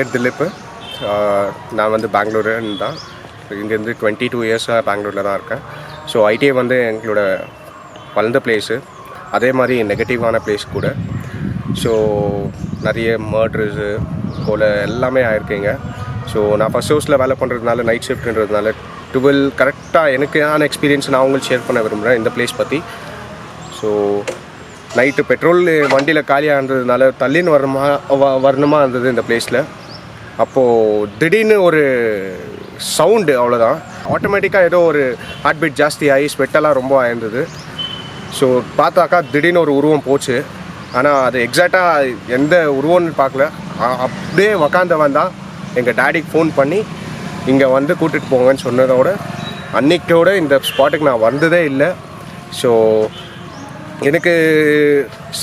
பேர் திலீப். நான் வந்து பெங்களூருன்னு தான். இங்கேருந்து 22 இயர்ஸாக பெங்களூரில் தான் இருக்கேன். ஸோ ஐடிஐ வந்து எங்களோட வளர்ந்த பிளேஸு, அதே மாதிரி நெகட்டிவான பிளேஸ் கூட. ஸோ நிறைய மர்டர்ஸு போல் எல்லாமே ஆயிருக்கீங்க. ஸோ நான் ஃபஸ்ட் ஹவுஸில் வேலை பண்ணுறதுனால, நைட் ஷிஃப்ட்ன்றதுனால 12 கரெக்டாக எனக்கான எக்ஸ்பீரியன்ஸ் நான் உங்களுக்கு ஷேர் பண்ண விரும்புகிறேன் இந்த பிளேஸ் பற்றி. ஸோ நைட்டு பெட்ரோல் வண்டியில் காலியாக இருந்ததுனால தள்ளின்னு வரணுமா இருந்தது இந்த பிளேஸில். அப்போது திடீர்னு ஒரு சவுண்டு, அவ்வளோதான். ஆட்டோமேட்டிக்காக ஏதோ ஒரு ஹார்ட் பீட் ஜாஸ்தி ஆகி ஸ்வெட்டெல்லாம் ரொம்ப ஆயிருந்தது. ஸோ பார்த்தாக்கா திடீர்னு ஒரு உருவம் போச்சு. ஆனால் அது எக்ஸாக்டாக எந்த உருவம்னு பார்க்கல. அப்படியே உக்காந்தவன் தான் எங்கள் டேடிக்கு ஃபோன் பண்ணி இங்கே வந்து கூட்டிகிட்டு போங்கன்னு சொன்னதோட அன்றைக்கோட இந்த ஸ்பாட்டுக்கு நான் வந்ததே இல்லை. ஸோ எனக்கு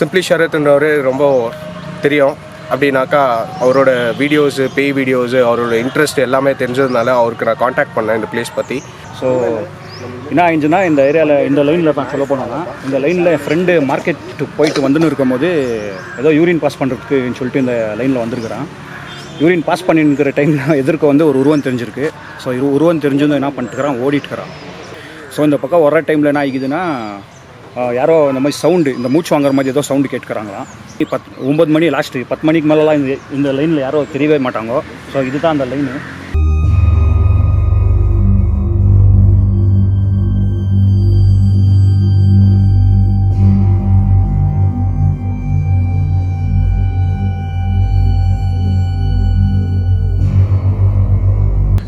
சிம்ப்ளி ஷரத்ன்றவர் ரொம்ப தெரியும். அப்படின்னாக்கா அவரோட வீடியோஸு, பேய் வீடியோஸு, அவரோட இன்ட்ரெஸ்ட் எல்லாமே தெரிஞ்சதுனால அவருக்கு நான் காண்டாக்ட் பண்ணேன் இந்த பிளேஸ் பற்றி. ஸோ என்ன ஆயிடுச்சுன்னா, இந்த ஏரியாவில் இந்த லைனில் நான் சொல்ல போனோன்னா, இந்த லைனில் என் ஃப்ரெண்டு மார்க்கெட்டு போயிட்டு வந்துன்னு இருக்கும்போது ஏதோ யூரின் பாஸ் பண்ணுறதுக்குன்னு சொல்லிட்டு இந்த லைனில் வந்திருக்கிறான். யூரின் பாஸ் பண்ணிருக்கிற டைமில் எதிர்க்க வந்து ஒரு உருவம் தெரிஞ்சிருக்கு. ஸோ உருவம் தெரிஞ்சது என்ன பண்ணிட்டுக்கிறான், ஓடிட்டுக்கிறான். ஸோ இந்த பக்கம் வர்ற டைமில் என்ன ஆகிக்குதுன்னா, யாரோ இந்த மாதிரி சவுண்டு, இந்த மூச்சு வாங்குற மாதிரி ஏதோ சவுண்டு கேட்டுக்கிறாங்களாம். 9 மணி லாஸ்ட்டு 10 மணிக்கு மேலெலாம் இந்த லைனில் யாரோ தெரியவே மாட்டாங்க. ஸோ இதுதான் அந்த லைனு.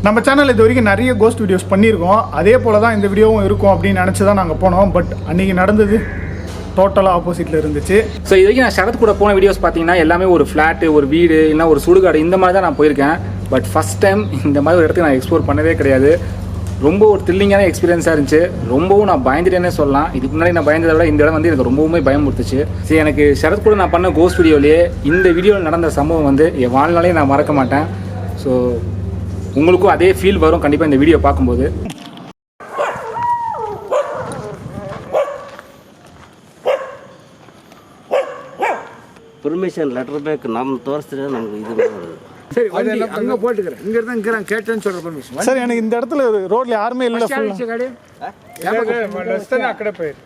நம்ம சேனல் இது வரைக்கும் நிறைய கோஸ்ட் வீடியோஸ் பண்ணியிருக்கோம். அதே போல் தான் இந்த வீடியோவும் இருக்கும் அப்படின்னு நினச்சி தான் நாங்கள் போனோம். பட் அன்றைக்கி நடந்தது டோட்டலாக ஆப்போசிட்டில் இருந்துச்சு. ஸோ இது வரைக்கும் நான் சரத் கூட போன வீடியோஸ் பார்த்தீங்கன்னா எல்லாமே ஒரு ஃப்ளாட்டு, ஒரு வீடு, இல்லை ஒரு சுடுகாடு, இந்த மாதிரி தான் நான் போயிருக்கேன். பட் ஃபஸ்ட் டைம் இந்த மாதிரி ஒரு இடத்துக்கு நான் எக்ஸ்ப்ளோர் பண்ணவே கிடையாது. ரொம்ப ஒரு த்ரில்லிங்கான எக்ஸ்பீரியன்ஸாக இருந்துச்சு. ரொம்பவும் நான் பயந்துட்டேன்னே சொல்லலாம். இதுக்கு முன்னாடி நான் பயந்ததை விட இந்த இடம் வந்து எனக்கு ரொம்பவுமே பயம் கொடுத்துச்சு. சரி, எனக்கு சரத் கூட நான் பண்ண கோஸ்ட் வீடியோலேயே இந்த வீடியோவில் நடந்த சம்பவம் வந்து என் வாழ்நாளே நான் மறக்க மாட்டேன். ஸோ உங்களுக்கும் அதே ஃபீல் வரும் கண்டிப்பாக இந்த வீடியோ பார்க்கும்போது. பெர்மிஷன் லெட்டர் பேக் நம்ம தோரிச்சிட்டு நமக்கு இது சரி, அங்கே போட்டுக்கிறேன். இங்கே இருந்தால் இங்கே கேட்டேன்னு சொல்கிற பெர்மிஷன். சார், எனக்கு இந்த இடத்துல ரோட்ல யாருமே இல்லை. அக்கடை போயிரு.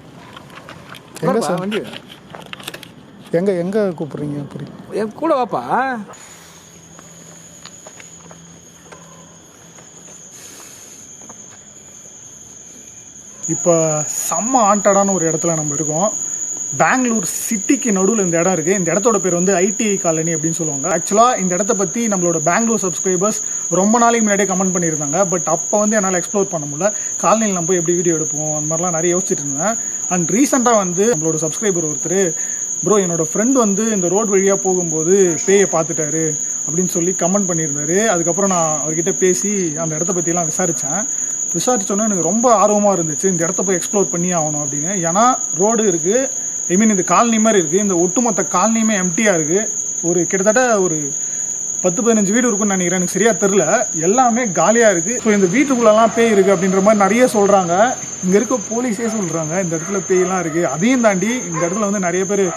எங்கே சார் வண்டி? எங்கே கூப்பிட்றீங்க? என் கூட வாப்பா. இப்போ செம்ம ஆண்டடான ஒரு இடத்துல நம்ம இருக்கோம். பெங்களூர் சிட்டிக்கு நடுவில் இந்த இடம் இருக்குது. இந்த இடத்தோட பேர் வந்து ஐடிஐ காலனி அப்படின்னு சொல்லுவாங்க. ஆக்சுவலாக இந்த இடத்த பற்றி நம்மளோட பெங்களூர் சப்ஸ்கிரைபர்ஸ் ரொம்ப நாளைக்கு முன்னாடியே கமெண்ட் பண்ணியிருந்தாங்க. பட் அப்போ வந்து என்னால் எக்ஸ்ப்ளோர் பண்ண முடியல. காலனியில் நம்ம போய் எப்படி வீடியோ எடுப்போம் அந்த மாதிரிலாம் நிறைய யோசிச்சுட்டு இருந்தேன். அண்ட் ரீசெண்டாக வந்து நம்மளோட சப்ஸ்கிரைபர் ஒருத்தர், ப்ரோ என்னோடய ஃப்ரெண்ட் வந்து இந்த ரோட் வழியாக போகும்போது பேயை பார்த்துட்டாரு அப்படின்னு சொல்லி கமெண்ட் பண்ணியிருந்தாரு. அதுக்கப்புறம் நான் அவர்கிட்ட பேசி அந்த இடத்த பற்றிலாம் விசாரித்தோன்னே எனக்கு ரொம்ப ஆர்வமாக இருந்துச்சு. இந்த இடத்த போய் எக்ஸ்ப்ளோர் பண்ணி ஆகணும் அப்படின்னு. ஏன்னா ரோடு இருக்குது, ஐ மீன் இந்த காலனி மாதிரி இருக்குது. இந்த ஒட்டுமொத்த காலனியுமே எம்டியாக இருக்குது. ஒரு கிட்டத்தட்ட ஒரு 10-15 வீடு இருக்குன்னு நினைக்கிறேன், எனக்கு சரியாக தெரில. எல்லாமே காலியாக இருக்குது. ஸோ இந்த வீட்டுக்குள்ளெல்லாம் பேய் இருக்குது அப்படின்ற மாதிரி நிறைய சொல்கிறாங்க. இங்கே இருக்க போலீஸே சொல்கிறாங்க இந்த இடத்துல பேயெல்லாம் இருக்குது. அதையும் தாண்டி இந்த இடத்துல வந்து நிறைய பேர்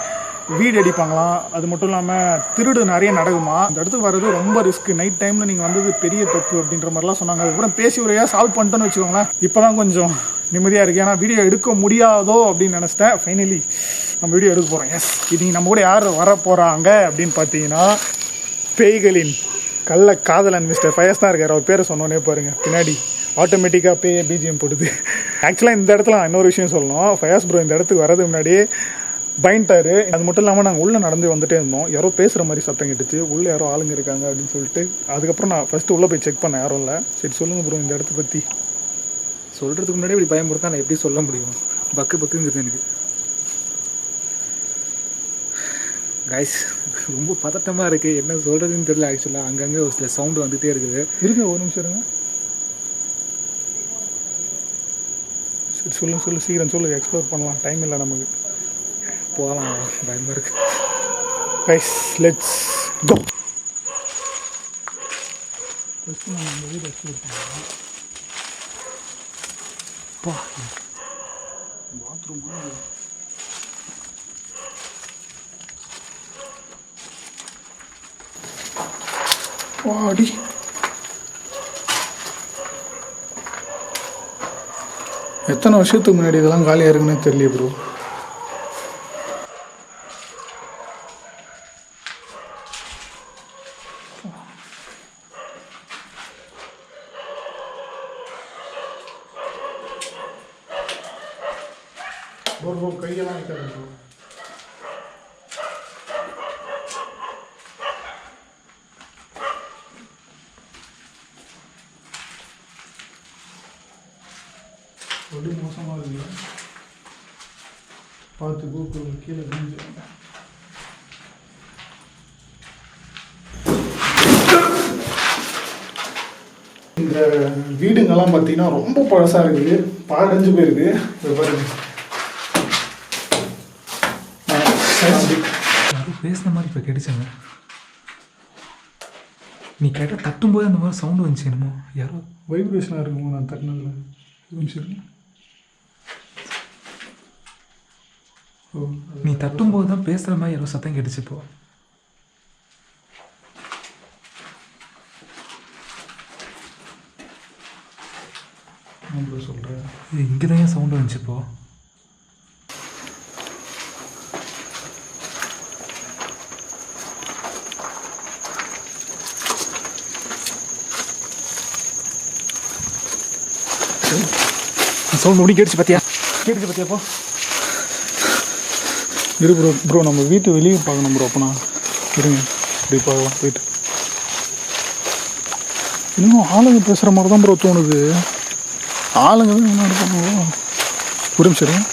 வீடு அடிப்பாங்களாம். அது மட்டும் இல்லாமல் திருடு நிறைய நடக்குமா. இந்த இடத்துக்கு வர்றது ரொம்ப ரிஸ்க். நைட் டைமில் நீங்கள் வந்தது பெரிய தப்பு அப்படின்ற மாதிரிலாம் சொன்னாங்க. அதுக்கப்புறம் பேசி உரையாக சால்வ் பண்ணிட்டோன்னு வச்சுக்கோங்களேன். இப்போ தான் கொஞ்சம் நிம்மதியாக இருக்குது. ஏன்னா வீடியோ எடுக்க முடியாதோ அப்படின்னு நினச்சிட்டேன். ஃபைனலி நம்ம வீடியோ எடுக்க போகிறோம். எஸ், இது நம்ம கூட யார் வர போகிறாங்க அப்படின்னு பார்த்தீங்கன்னா, பேய்களின் கள்ள காதலன் மிஸ்டர் ஃபயஸ் தான் இருக்கார். அவர் பேரை சொன்னோன்னே பாருங்கள், பின்னாடி ஆட்டோமேட்டிக்காக பேய் பிஜிஎம் போடுது. ஆக்சுவலாக இந்த இடத்துல நான் இன்னொரு விஷயம் சொல்லணும். ஃபயஸ் ப்ரோ இந்த இடத்துக்கு வரதுக்கு முன்னாடியே பயன்ட்டாரு. அது மட்டும் இல்லாமல் நாங்கள் உள்ளே நடந்து வந்துட்டே இருந்தோம். யாரோ பேசுகிற மாதிரி சத்தம் கேட்டுச்சு. உள்ளே யாரோ ஆளுங்க இருக்காங்க அப்படின்னு சொல்லிட்டு அதுக்கப்புறம் நான் ஃபஸ்ட்டு உள்ளே போய் செக் பண்ணேன், யாரும் இல்லை. சரி சொல்லுங்கள் ப்ரோ இந்த இடத்த பற்றி. சொல்கிறதுக்கு முன்னாடி இப்படி பயமுறுத்தா நான் எப்படி சொல்ல முடியும்? பக்குங்குது எனக்கு. கைஸ், ரொம்ப பதட்டமாக இருக்குது. என்ன சொல்கிறதுன்னு தெரியல. ஆக்சுவலாக அங்கங்கே ஒரு சில சவுண்டு வந்துகிட்டே இருக்குது. இருங்க ஒரு நிமிஷம் இருங்க. சரி சொல்லு சீக்கிரம் சொல்லு, எக்ஸ்ப்ளோர் பண்ணலாம். டைம் இல்லை நமக்கு. போகலாம், பயமாக இருக்குது. Guys let's go. ஃபஸ்ட்டு நம்ம இந்த வீடு எக்ஸ்ப்ளோர் பண்ணலாம். பாத்ரூம் வாடி எத்தனை வருஷத்துக்கு முன்னாடி இதெல்லாம் காலியாக இருக்குன்னு தெரியல ப்ரோ. ப்ரோ கையெல்லாம் வைக்காது ப்ரோ. ரொம்ப மோசமாக இருக்கு. பார்த்து கூப்பிடு கீழே விழுந்துருங்க. இந்த வீடுங்கெல்லாம் பார்த்தீங்கன்னா ரொம்ப பழசாக இருக்குது, பாழடைஞ்சு போயிருக்கு. இது பாருங்க, யாரும் பேசுன மாதிரி இப்போ கிடைச்சாங்க. நீ கேட்டால் தட்டும்போது அந்த மாதிரி சவுண்டு வந்துச்சு. என்னமோ யாரோ வைப்ரேஷனாக இருக்குமோ நான் தட்டினதில் நிமிஷம். நீ தட்டும்போது தான் பேசுகிற மாதிரி யாரோ சத்தம் கேட்டுச்சு. இப்போ சொல்கிறேன், இங்கே தான் ஏன் சவுண்டு வந்துச்சு. இப்போ சவுண்ட் ஒன்று கேட்டுச்சு பார்த்தியா? இப்போ இரு ப்ரோ. ப்ரோ நம்ம வீட்டு வெளியே பார்க்கணும் ப்ரோ. அப்போனா இருங்க, இப்படி பார்க்கலாம் போயிட்டு. இன்னும் ஆளுங்க பேசுகிற மாதிரி தான் ப்ரோ தோணுது. ஆளுங்க தான் என்ன இருப்பாங்க. ஒரு நிமிஷம்.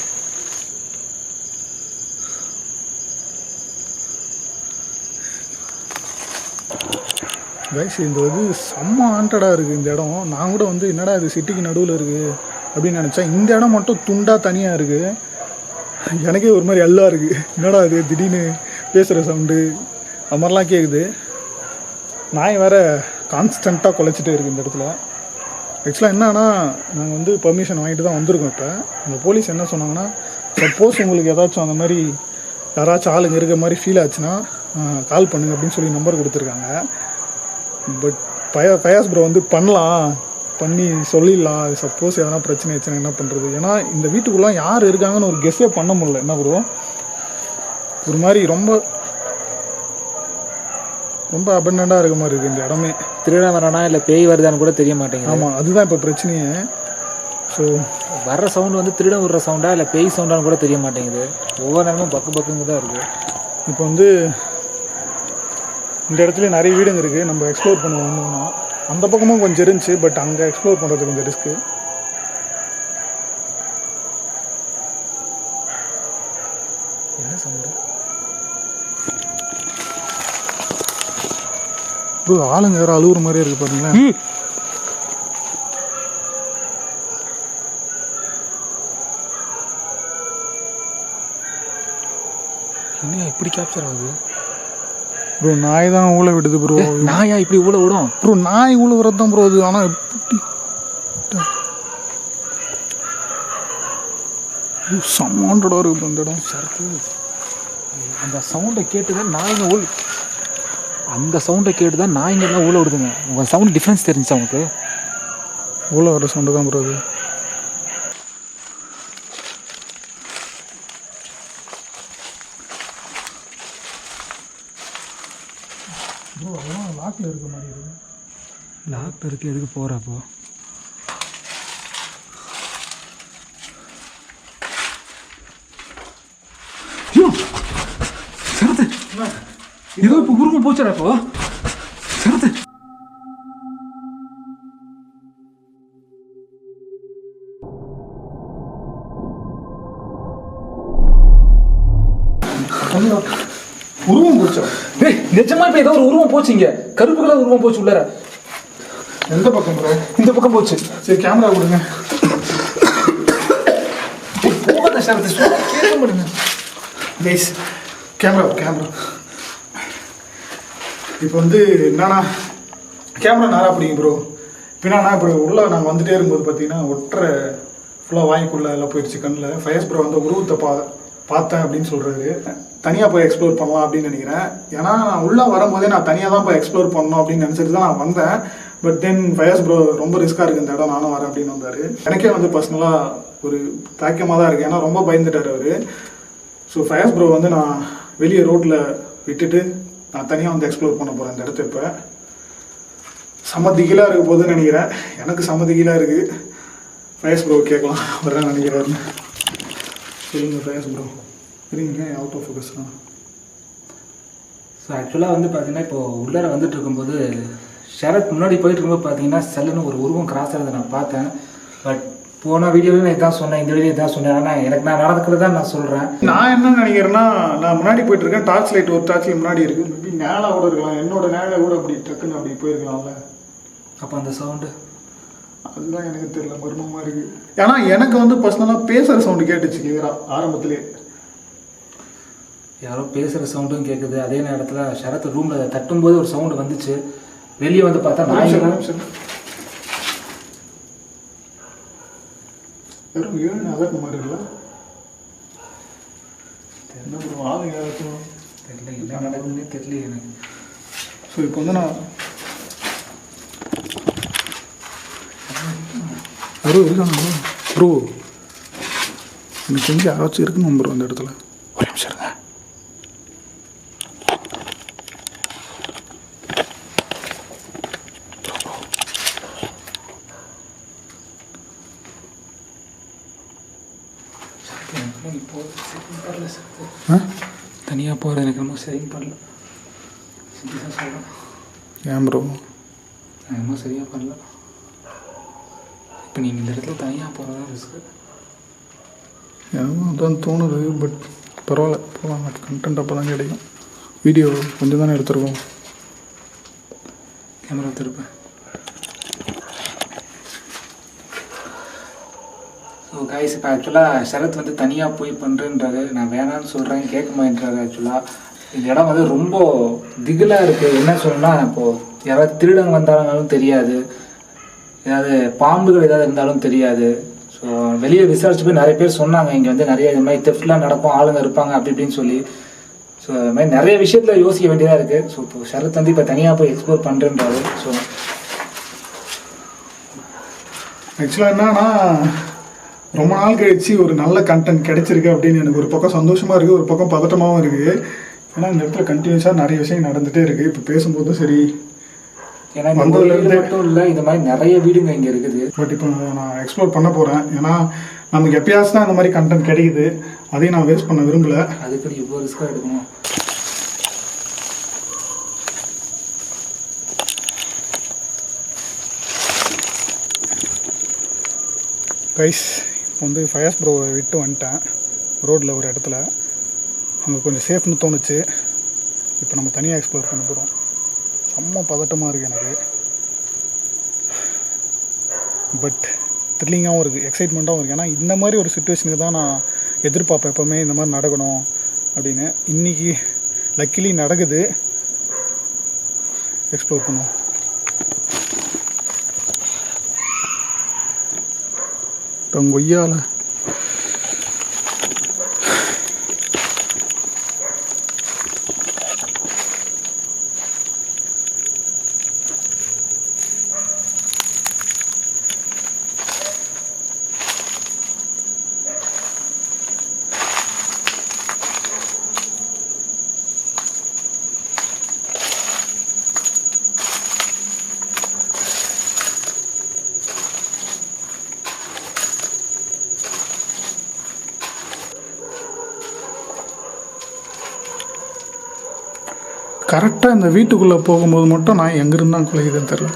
கைஸ் இந்த வந்து செம்ம ஆண்டடாக இருக்குது இந்த இடம். நான் கூட வந்து என்னடா இது சிட்டிக்கு நடுவில் இருக்குது அப்படின்னு நினச்சேன். இந்த இடம் மட்டும் துண்டாக தனியாக இருக்குது. எனக்கே ஒரு மாதிரி எல்லாம் இருக்குது. என்னடா இது திடீர்னு பேசுகிற சவுண்டு அது மாதிரிலாம் கேட்குது. நாய் வேறு கான்ஸ்டண்ட்டாக குலைச்சிட்டே இருக்குது இந்த இடத்துல. ஆக்சுவலாக என்னன்னா, நாங்கள் வந்து பர்மிஷன் வாங்கிட்டு தான் வந்திருக்கோம். இப்போ அந்த போலீஸ் என்ன சொன்னாங்கன்னா, சப்போஸ் உங்களுக்கு ஏதாச்சும் அந்த மாதிரி யாராச்சும் ஆளுங்க இருக்க மாதிரி ஃபீல் ஆச்சுன்னா கால் பண்ணுங்க அப்படின்னு சொல்லி நம்பர் கொடுத்துருக்காங்க. பட் ஃபயாஸ் ப்ரோ வந்து பண்ணி சொல்லிடலாம். சப்போஸ் எதனா பிரச்சனை ஆச்சுன்னா என்ன பண்ணுறது? ஏன்னா இந்த வீட்டுக்குள்ளே யார் இருக்காங்கன்னு ஒரு கெஸ்ஸே பண்ண முடியல. என்ன ப்ரோ, ஒரு மாதிரி ரொம்ப ரொம்ப அபண்டண்டாக இருக்க மாதிரி இருக்குது இந்த இடமே. திருட வரானா இல்லை பேய் வருதான்னு கூட தெரிய மாட்டேங்குது. ஆமாம், அதுதான் இப்போ பிரச்சனையே. ஸோ வர்ற சவுண்டு வந்து திருட விடுற சவுண்டா இல்லை பேய் சவுண்டான்னு கூட தெரிய மாட்டேங்குது. ஒவ்வொரு நேரமும் பக்குங்க தான் இருக்குது. இப்போ வந்து இந்த இடத்துல நிறைய வீடுங்க இருக்குது. நம்ம எக்ஸ்ப்ளோர் பண்ணுவோம். ஒன்றுனா அந்த பக்கமும் கொஞ்சம் இருந்துச்சு, பட் அங்கே எக்ஸ்ப்ளோர் பண்ணுறது கொஞ்சம் ரிஸ்க்கு. என்ன சவுண்டு ப்ரோ? ஆளுங்க வேறு அழுகுற மாதிரியே இருக்குது பாருங்களேன். என்ன இப்படி கேப்சர் ஆகுது ப்ரோ? நாய் தான் ஊழ விடுது ப்ரோ. நாயா இப்படி ஊழ விடும் ப்ரோ? நாய் ஊழ விடுறது தான் ப்ரோ அது. ஆனால் எப்படி சமாண்டடாக இருக்குது அந்த இடம். சரத்து அந்த சவுண்டை கேட்டு தான் நாய்ங்க அந்த சவுண்டை கேட்டு தான் நாய்ங்கெல்லாம் ஊழ விடுதுங்க. உங்கள் சவுண்ட் டிஃப்ரென்ஸ் தெரிஞ்சுச்சு அவங்களுக்கு? ஊழ வர சவுண்டு தான் ப்ரோ அது. ப்ரோ அதெல்லாம் லாக்கில் இருக்க மாதிரி இருக்குது. லாக் இருக்கு. எதுக்கு போகிறப்போ சரத்து ஏதோ இப்போ உருவம் போச்சுடா. இப்போ சரத்து உருவம் போச்சா? நிஜமா இப்போ ஏதோ ஒரு உருவம் போச்சு. இங்கே கருப்பு கலர் உருவம் போச்சு உள்ளார. எந்த பக்கம் ப்ரோ? இந்த பக்கம் போச்சு. சரி கேமரா கொடுங்க. போகாத சரத்து, கேட்க மாட்டேங்க. கைஸ் கேமரா இப்போ வந்து என்னன்னா, கேமரா நேராக பிடிங்க ப்ரோ. பின்னா இப்போ உள்ளே நாங்கள் வந்துட்டே இருக்கும்போது பார்த்தீங்கன்னா ஒற்றை ஃபுல்லாக வாங்கிக்குள்ளே எல்லாம் போயிடுச்சு கண்ணில். ஃபயஸ் ப்ரோ வந்து உருவத்தை பார்த்தேன் அப்படின்னு சொல்கிறாரு. தனியாக போய் எக்ஸ்ப்ளோர் பண்ணலாம் அப்படின்னு நினைக்கிறேன். ஏன்னா நான் உள்ளே வரும்போதே நான் தனியாக தான் போய் எக்ஸ்ப்ளோர் பண்ணணும் அப்படின்னு நினச்சிட்டு தான் நான் வந்தேன். பட் தென் ஃபயாஸ் ப்ரோ ரொம்ப ரிஸ்க்காக இருக்குது இந்த இடம், நானும் வரேன் அப்படின்னு வந்தார். எனக்கே வந்து பர்சனலாக ஒரு தாக்கமாக தான் இருக்குது, ஏன்னா ரொம்ப பயந்துட்டார் அவர். ஸோ ஃபயாஸ் ப்ரோ வந்து நான் வெளியே ரோட்டில் விட்டுட்டு நான் தனியாக வந்து எக்ஸ்ப்ளோர் பண்ண போகிறேன் இந்த இடத்த. இப்போ செம்ம திகிலாக இருக்க போதுன்னு நினைக்கிறேன். எனக்கு செம்ம திகிலாக இருக்குது. ஃபயாஸ் ப்ரோ கேட்கலாம் வரேன் நினைக்கிறாருன்னு. சரிங்க ஃபயாஸ் ப்ரோ, சரிங்க அவுட் ஆஃப் ஃபோக்கஸ் தான். ஸோ ஆக்சுவலாக வந்து பார்த்தீங்கன்னா இப்போது உள்ளார வந்துட்டு இருக்கும்போது ஷரத் முன்னாடி போயிட்டு இருக்கும்போது பார்த்தீங்கன்னா செல்லுன்னு ஒரு உருவம் கிராஸ் ஆகிறத நான் பார்த்தேன். பட் போன வீடியோவில் நான் இதான் சொன்னேன், இந்த வீடியோ இதான் சொன்னேன். ஆனால் எனக்கு நான் நடக்கிறது தான் நான் சொல்கிறேன். நான் என்ன நினைக்கிறேன்னா, நான் முன்னாடி போயிட்டு இருக்கேன், டார்ச் லைட் ஒரு டார்ச் லைட் முன்னாடி இருக்குது. மேபி நேலாக கூட இருக்கலாம், என்னோட நேலை கூட அப்படி டக்குன்னு அப்படி போயிருக்கலாம்ல. அப்போ அந்த சவுண்டு அதுதான் எனக்கு தெரியல, மர்மமாக இருக்குது. ஏன்னா எனக்கு வந்து பர்சனலாக பேசுகிற சவுண்டு கேட்டுச்சு கிளியராக ஆரம்பத்திலே. யாரோ பேசுகிற சவுண்டும் கேட்குது. அதே நேரத்தில் ஷரத் ரூமில் தட்டும்போது ஒரு சவுண்டு வந்துச்சு. வெளியே வந்து பார்த்தா நான் வெறும் 7 அதற்கு மாதிரி இல்லை. என்ன பண்ணுவோம் ஆளுங்க யாருக்கும் தெரியல, என்ன நடக்குதுன்னே தெரியல எனக்கு. ஸோ இப்போ வந்து நான் ப்ரோ இருக்காங்க ப்ரோ, எனக்கு தெரிஞ்சு யாராச்சும் இருக்குன்னு ப்ரோ அந்த இடத்துல. ஒரு நிமிஷம் இருங்க. தனியாக போகிறது எனக்கு ரொம்ப சரியும் பண்ணல. தான் சொல்கிறேன். ஏன் ப்ரோ? நான் ரொம்ப சரியாக பண்ணல. இப்போ நீங்கள் இந்த இடத்துல தனியாக போகிறது தான் ரிஸ்க்கு. எனக்கும் அதான் தோணுது. பட் பரவாயில்ல, போகலாம். கண்டென்ட் அப்போ தான் கிடைக்கும். வீடியோ கொஞ்சம் தானே எடுத்துருக்கோம். கேமரா திருப்பேன். ஸோ கைஸ், இப்போ ஆக்சுவலாக ஷரத் வந்து தனியாக போய் பண்ணுறேன்றாரு. நான் வேணான்னு சொல்கிறேன், கேட்க மாட்டேன்றாரு. ஆக்சுவலாக இந்த இடம் வந்து ரொம்ப திகிலாக இருக்குது. என்ன சொல்லணும்னா, இப்போது யாராவது திருடங்க வந்தாலும் தெரியாது, ஏதாவது பாம்புகள் ஏதாவது இருந்தாலும் தெரியாது. ஸோ வெளியே விசாரிச்சு போய் நிறைய பேர் சொன்னாங்க, இங்கே வந்து நிறைய இது மாதிரி தெஃப்ட்லாம் நடக்கும், ஆளுங்க இருப்பாங்க அப்படி இப்படின்னு சொல்லி. ஸோ அது மாதிரி நிறைய விஷயத்தில் யோசிக்க வேண்டியதாக இருக்குது. ஸோ இப்போ ஷரத் வந்து இப்போ தனியாக போய் எக்ஸ்ப்ளோர் பண்ணுறேன்றாரு. ஸோ ஆக்சுவலாக என்னன்னா, ரொம்ப நாள் கழிச்சு ஒரு நல்ல கண்டென்ட் கிடைச்சிருக்கு அப்படின்னு எனக்கு ஒரு பக்கம் சந்தோஷமாக இருக்குது, ஒரு பக்கம் பதட்டமாகவும் இருக்குது. ஏன்னா இந்த இடத்துல கண்டினியூஸாக நிறைய விஷயம் நடந்துகிட்டே இருக்குது. இப்போ பேசும்போதும் சரி, ஏன்னா வந்ததுலேருந்து மட்டும் இல்லை, இந்த மாதிரி நிறைய வீடுங்க இங்கே இருக்குது. பட் இப்போ நான் எக்ஸ்ப்ளோர் பண்ண போகிறேன். ஏன்னா நமக்கு எப்பயாச்சும் தான் இந்த மாதிரி கண்டென்ட் கிடைக்குது, அதையும் நான் வேஸ்ட் பண்ண விரும்பலை. அதுக்கு இவ்வளோ ரிஸ்க்காக எடுக்கணும். கைஸ், இப்போ வந்து ஃபயாஸ் ப்ரோவை விட்டு வந்துட்டேன் ரோட்டில் ஒரு இடத்துல. அங்கே கொஞ்சம் சேஃப்னு தோணுச்சு. இப்போ நம்ம தனியாக எக்ஸ்ப்ளோர் பண்ண போகிறோம். செம்ம பதட்டமாக இருக்குது எனக்கு. பட் த்ரில்லிங்காகவும் இருக்குது, எக்ஸைட்மெண்ட்டாகவும் இருக்குது. ஏன்னா இந்த மாதிரி ஒரு சுச்சுவேஷனுக்கு தான் நான் எதிர்பார்ப்பேன் எப்போவுமே, இந்த மாதிரி நடக்கணும் அப்படின்னு. இன்றைக்கி லக்கிலி நடக்குது. எக்ஸ்ப்ளோர் பண்ணுவோம். கொய்யால கரெக்டாக இந்த வீட்டுக்குள்ளே போகும்போது மட்டும் நான் எங்கேருந்து தான் குலைக்குதுன்னு தெரில.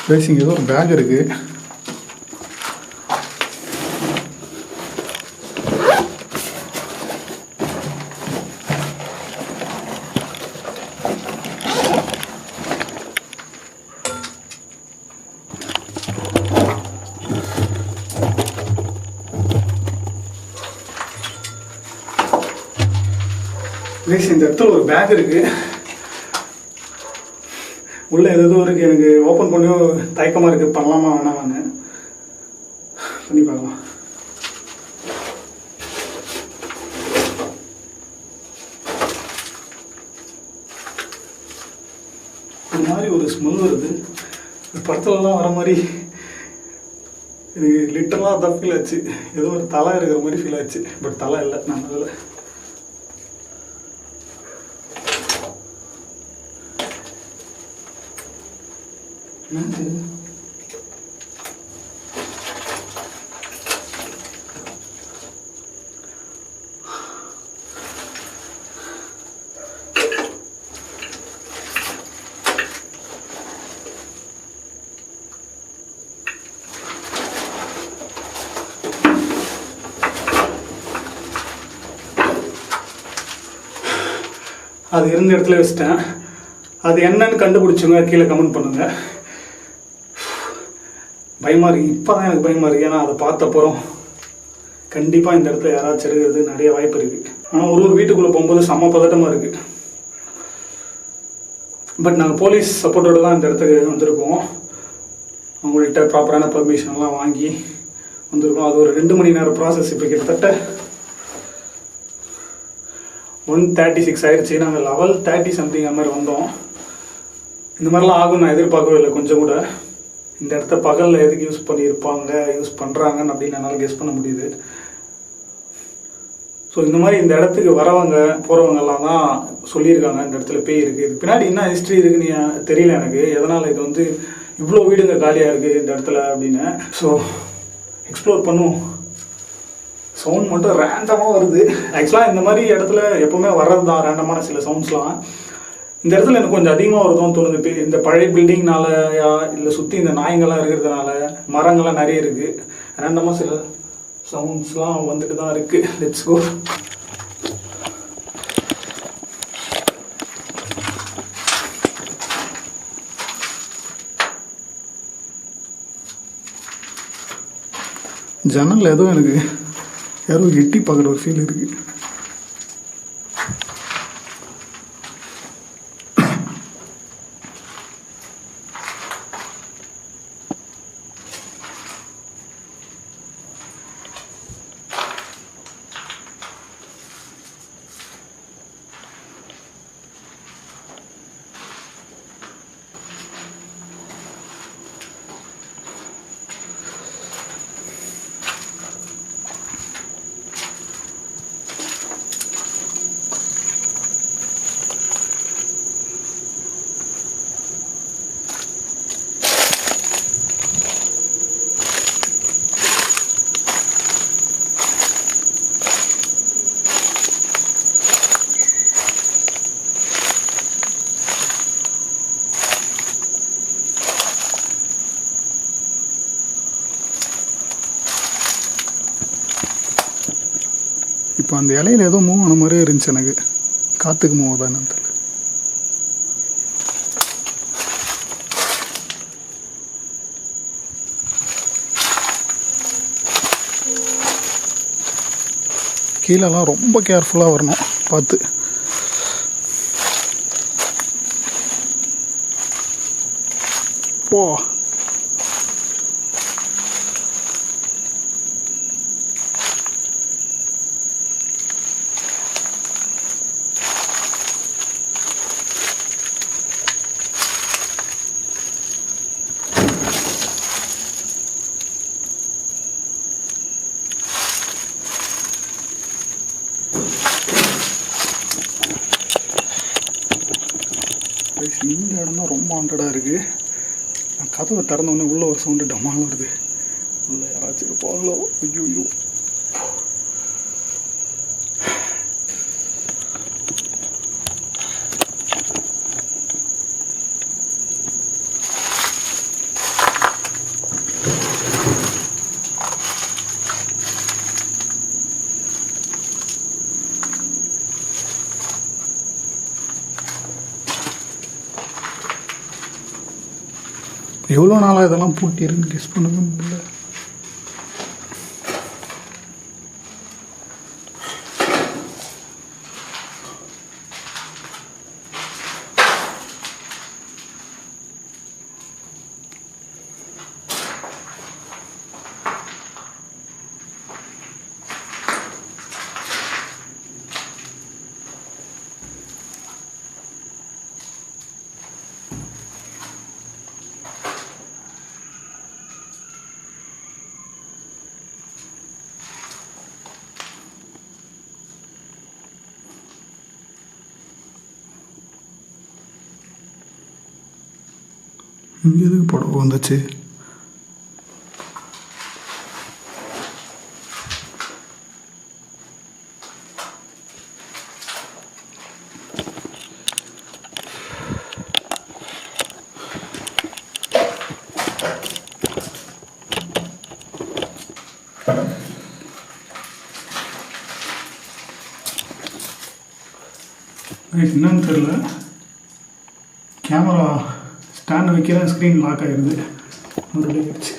பேசிங்க ஏதோ ஒரு பேக் இருக்குது. கைஸ் இந்த இடத்துல ஒரு பேக் இருக்கு, உள்ள எதுவும் இருக்கு. எனக்கு ஓப்பன் பண்ணியும் தயக்கமாக இருக்கு, பண்ணலாமா வேணாமான்னு. பண்ணி பார்க்கலாம். ஒரு மாதிரி ஒரு ஸ்மெல் வருது, படத்துலலாம் வர மாதிரி. எனக்கு லிட்டரலாக தான் ஃபீல் ஆச்சு, ஏதோ ஒரு தலை இருக்கிற மாதிரி ஃபீல் ஆச்சு. பட் தலை இல்லை, நான் அதில் அது இருந்த இடத்துல வச்சுட்டேன். அது என்னன்னு கண்டுபிடிச்சவங்க கீழே கமெண்ட் பண்ணுங்க. பயமாக இருக்குது, இப்போ தான் எனக்கு பயமாக இருக்குது. ஏன்னா அதை பார்த்தப்பறம் கண்டிப்பாக இந்த இடத்துல யாராச்சும் இருக்கிறது நிறைய வாய்ப்பு இருக்குது. ஆனால் ஒரு வீட்டுக்குள்ளே போகும்போது செம்ம பதட்டமாக இருக்குது. பட் நாங்கள் போலீஸ் சப்போர்ட்டோடு தான் இந்த இடத்துக்கு வந்திருக்கோம். அவங்கள்ட்ட ப்ராப்பரான பர்மிஷன்லாம் வாங்கி வந்திருக்கோம். அது ஒரு 2 மணி நேரம் ப்ராசஸ். இப்போ கிட்டத்தட்ட 1:36 ஆயிடுச்சு. நாங்கள் 11:30 சம்திங் அந்த மாதிரி வந்தோம். இந்த மாதிரிலாம் ஆகும் நான் எதிர்பார்க்கவே இல்லை கொஞ்சம் கூட. இந்த இடத்த பகலில் எதுக்கு யூஸ் பண்ணியிருப்பாங்க, யூஸ் பண்ணுறாங்கன்னு அப்படின்னு என்னால் கெஸ் பண்ண முடியுது. ஸோ இந்த மாதிரி இந்த இடத்துக்கு வரவங்க போகிறவங்கெல்லாம் தான் சொல்லியிருக்காங்க இந்த இடத்துல பேய் இருக்குது. இது பின்னாடி என்ன ஹிஸ்ட்ரி இருக்குன்னு தெரியல எனக்கு, எதனால் இது வந்து இவ்வளோ வீடுங்க காலியாக இருக்குது இந்த இடத்துல அப்படின்னு. ஸோ எக்ஸ்ப்ளோர் பண்ணுவோம். சவுண்ட் மட்டும் ரேண்டமாக வருது. ஆக்சுவலாக இந்த மாதிரி இடத்துல எப்போவுமே வர்றது தான் ரேண்டமான சில சவுண்ட்ஸ்லாம். இந்த இடத்துல எனக்கு கொஞ்சம் அதிகமாக வருதுன்னு தோணுது. இந்த பழைய பில்டிங்னாலயா இல்லை சுற்றி இந்த நாய்ங்கள்லாம் இருக்கிறதுனால, மரங்கள்லாம் நிறைய இருக்குது, ரேண்டமாக சில சவுண்ட்ஸ்லாம் வந்துட்டு தான் இருக்குது. Let's go. ஜன்னல் ஏதோ எனக்கு யாரோ எட்டி பார்க்குற ஒரு ஃபீல் இருக்குது. இப்போ அந்த இலையில ஏதோ மூவ் ஆன மாதிரியே இருந்துச்சு எனக்கு. காற்றுக்கு மூவ் தான் தெரியல. கீழெல்லாம் ரொம்ப கேர்ஃபுல்லாக வரணும் பார்த்து. போ. இந்த இடம் தான் ரொம்ப ஹாண்டடாக இருக்குது. நான் கதவை திறந்தோடனே உள்ளே ஒரு சவுண்டு டமால் வருது. உள்ளே யாராச்சும் இருப்பாங்களோ? ஐயோ. எவ்வளோ நாளாக இதெல்லாம் பூட்டிருக்குன்னு கெஸ் பண்ணவே முடியல. இங்கே எதுக்கு புடவை வந்துச்சு? என்னன்னு தெரியல, கேமரா ஸ்டாண்ட் வைக்கிற ஸ்க்ரீன் லாக் ஆகிடுது. மறுபடியும் ஆயிடுச்சு.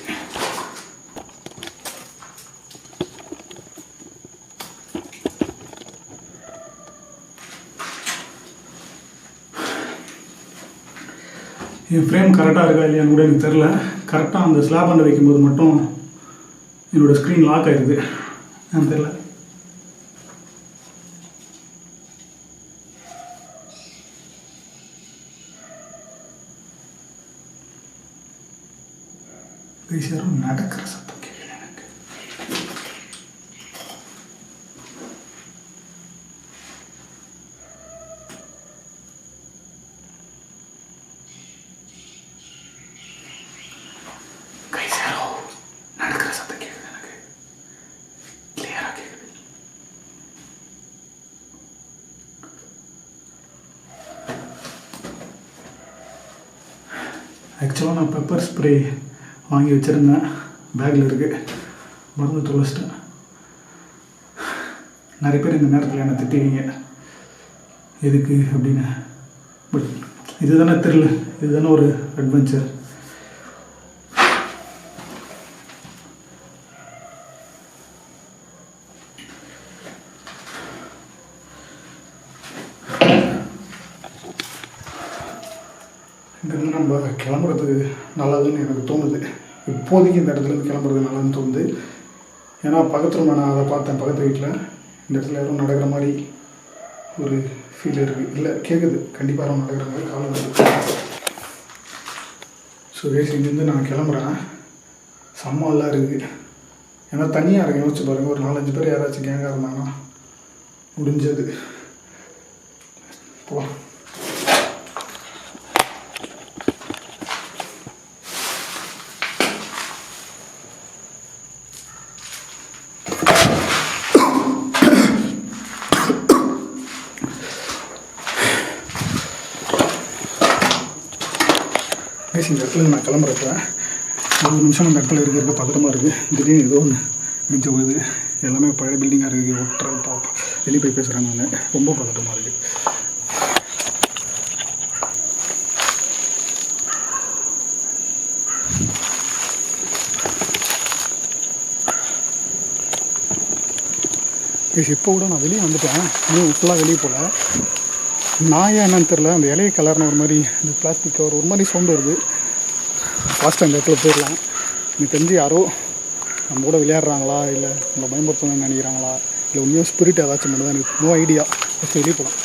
என் ஃப்ரேம் கரெக்டாக இருக்கா இல்லையான்னு கூட எனக்கு தெரில. கரெக்டாக அந்த ஸ்லாப் அண்டை வைக்கும்போது மட்டும் என்னோடய ஸ்க்ரீன் லாக் ஆகிடுது. எனக்கு தெரில. யாரும் நடக்கிற சத்தம் கேட்கல எனக்கு. நடக்கிற சத்தம் கேட்குது எனக்கு. கிளியரா கேட்குது. ஆக்சுவலாக நான் பெப்பர் ஸ்ப்ரே வாங்கி வச்சுருந்தேன், பேக்கில் இருக்குது, மருந்து தொலைச்சிட்டேன். நிறைய பேர் இந்த நேரத்தில் என்னை திட்டுவீங்க எதுக்கு அப்படின்னு. பட் இதுதானே த்ரில், இதுதானே ஒரு அட்வென்ச்சர். இங்கேருந்து நம்ம கிளம்புறது நல்லதுன்னு எனக்கு தோணுது. இப்போதைக்கு இந்த இடத்துலேருந்து கிளம்புறது நல்லதுன்னு தோணுது. ஏன்னா பக்கத்தில் நான் அதை பார்த்தேன், பக்கத்து வீட்டில் இந்த இடத்துல யாரும் நடக்கிற மாதிரி ஒரு ஃபீல் இருக்குது. இல்லை கேட்குது, கண்டிப்பாக யாரும் நடக்கிற மாதிரி காலம் இருக்குது. ஸோ கேஸ் இங்கேருந்து நான் கிளம்புறேன். செம்மல்லாம் இருக்குது. ஏன்னா தனியாக இருக்கேன். யோசிச்சு பாருங்கள், ஒரு 4-5 பேர் யாராச்சும் கேங்காக இருந்தாங்கன்னா முடிஞ்சது. போகலாம். இந்த இடத்துல நான் கிளம்புறப்ப 20 நிமிஷம் அந்த இடத்துல இருக்க பதட்டமாக இருக்குது. திடீர்னு ஏதோ ஒன்று இடிச்சு போகுது. எல்லாமே பழைய பில்டிங்காக இருக்குது. ஒட்டுற வெளியே போய் பேசுகிறாங்க. நான் ரொம்ப பதட்டமாக இருக்குது. இப்போ கூட நான் வெளியே வந்துட்டேன். இன்னும் ஃபுல்லாக வெளியே போகல. நான் ஏன் என்னன்னு தெரில, அந்த இலையை கலர்னு ஒரு மாதிரி இந்த பிளாஸ்டிக் கவர் ஒரு மாதிரி சவுண்டு வருது. ஃபாஸ்ட்டாக அந்த இடத்துல போயிடலாம். எனக்கு தெரிஞ்சு யாரோ நம்ம கூட விளையாடுறாங்களா, இல்லை நம்மளை பயன்படுத்தணும்னு நினைக்கிறாங்களா, இல்லை உண்மையாக ஸ்பிரிட் ஏதாச்சும் பண்ணுதான், எனக்கு நோ ஐடியா. ஃபஸ்ட்டு வெளியே போகலாம்.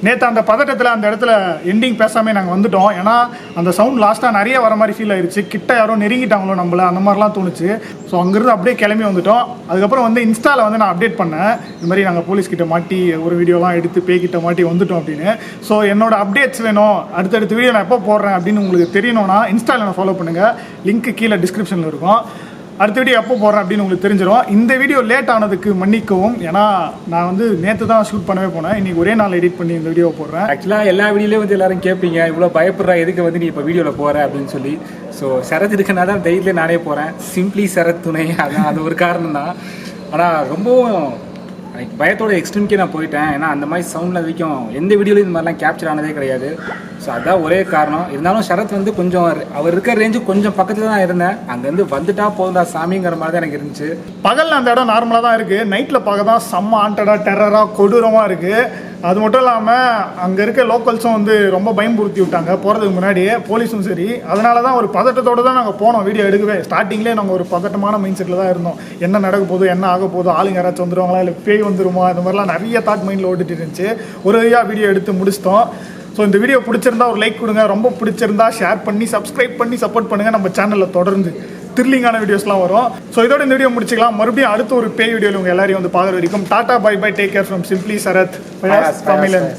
நேற்று அந்த பதட்டத்தில் அந்த இடத்துல எண்டிங் பேசாமல் நாங்கள் வந்துட்டோம். ஏன்னா அந்த சவுண்ட் லாஸ்ட்டாக நிறைய வர மாதிரி ஃபீல் ஆயிடுச்சு. கிட்ட யாரோ நெருங்கிட்டாங்களோ நம்மள, அந்த மாதிரிலாம் தோணுச்சு. ஸோ அங்கேருந்து அப்படியே கிளம்பி வந்துட்டோம். அதுக்கப்புறம் வந்து இன்ஸ்டாவில் வந்து நான் அப்டேட் பண்ணேன், இந்த மாதிரி நாங்கள் போலீஸ்கிட்ட மாட்டி ஒரு வீடியோலாம் எடுத்து பேக்கிட்ட மாட்டி வந்துட்டோம் அப்படின்னு. ஸோ என்னோட அப்டேட்ஸ் வேணும், அடுத்தடுத்த வீடியோ நான் எப்போ போடுறேன் அப்படின்னு உங்களுக்கு தெரியணும்னா இன்ஸ்டாவில் நான் ஃபாலோ பண்ணுங்கள். லிங்க் கீழே டிஸ்கிரிப்ஷனில் இருக்கும். அடுத்த வீடியோ எப்போ போடுறேன் அப்படின்னு உங்களுக்கு தெரிஞ்சிடும். இந்த வீடியோ லேட் ஆனதுக்கு மன்னிக்கவும். ஏன்னா நான் வந்து நேற்று தான் ஷூட் பண்ணவே போனேன். இன்றைக்கி ஒரே நாள் எடிட் பண்ணி இந்த வீடியோ போடுறேன். ஆக்சுவலாக எல்லா வீடியோலையும் வந்து எல்லாரும் கேட்பீங்க, இவ்வளோ பயப்படுறா எதுக்கு வந்து நீ இப்போ வீடியோவில் போகிற அப்படின்னு சொல்லி. ஸோ சரத் இருக்குன்னா தான் தைரியத்தில் நானே போகிறேன். சிம்பிளி சரத் துணை, அதான் அது ஒரு காரணம் தான். ஆனால் ரொம்பவும் பயத்தோட எக்ஸ்ட்ரீம்க்கே நான் போயிட்டேன். ஏன்னா அந்த மாதிரி சவுண்டில் வரைக்கும் எந்த வீடியோலையும் இந்த மாதிரிலாம் கேப்சர் ஆனதே கிடையாது. ஸோ அதான் ஒரே காரணம். இருந்தாலும் சரத் வந்து கொஞ்சம் அவர் இருக்கிற ரேஞ்சு கொஞ்சம் பக்கத்தில் தான் இருந்தேன். அங்கேருந்து வந்துட்டா போகுதா சாமிங்கிற மாதிரி தான் எனக்கு இருந்துச்சு. பகலில் அந்த இடம் நார்மலாக தான் இருக்குது, நைட்டில் பார்க்க தான் செம்ம ஆண்டடாக டெரராக கொடூரமாக இருக்குது. அது மட்டும் இல்லாமல் அங்கே இருக்க லோக்கல்ஸும் வந்து ரொம்ப பயம்புறுத்தி விட்டாங்க போகிறதுக்கு முன்னாடியே, போலீஸும் சரி. அதனால தான் ஒரு பதட்டத்தோடு தான் நாங்கள் போனோம் வீடியோ எடுக்கவே. ஸ்டார்டிங்லேயே நாங்கள் ஒரு பதட்டமான மைண்ட் செட்டில் தான் இருந்தோம். என்ன நடக்க போகுது, என்ன ஆக போகுது, ஆளுங்க யாராச்சும் வந்துடுவாங்களா, இல்லை பேய் வந்துருமா, இந்த மாதிரிலாம் நிறைய தாட் மைண்டில் ஓடிட்டு இருந்துச்சு. ஒரு வழியாக வீடியோ எடுத்து முடிச்சிட்டோம். ஸோ இந்த வீடியோ பிடிச்சிருந்தா ஒரு லைக் கொடுங்க, ரொம்ப பிடிச்சிருந்தா ஷேர் பண்ணி சப்ஸ்கிரைப் பண்ணி சப்போர்ட் பண்ணுங்கள். நம்ம சேனலில் தொடர்ந்து த்ரில்லிங்கான வீடியோஸ்லாம் வரும். ஸோ இதோட இந்த வீடியோ முடிச்சிக்கலாம். மறுபடியும் அடுத்த ஒரு பேய் வீடியோவில் உங்கள் எல்லாரையும் வந்து பார்க்குற வரைக்கும் டாடா bye bye, take care from simply Sarath, Fayaz, தமிழன்.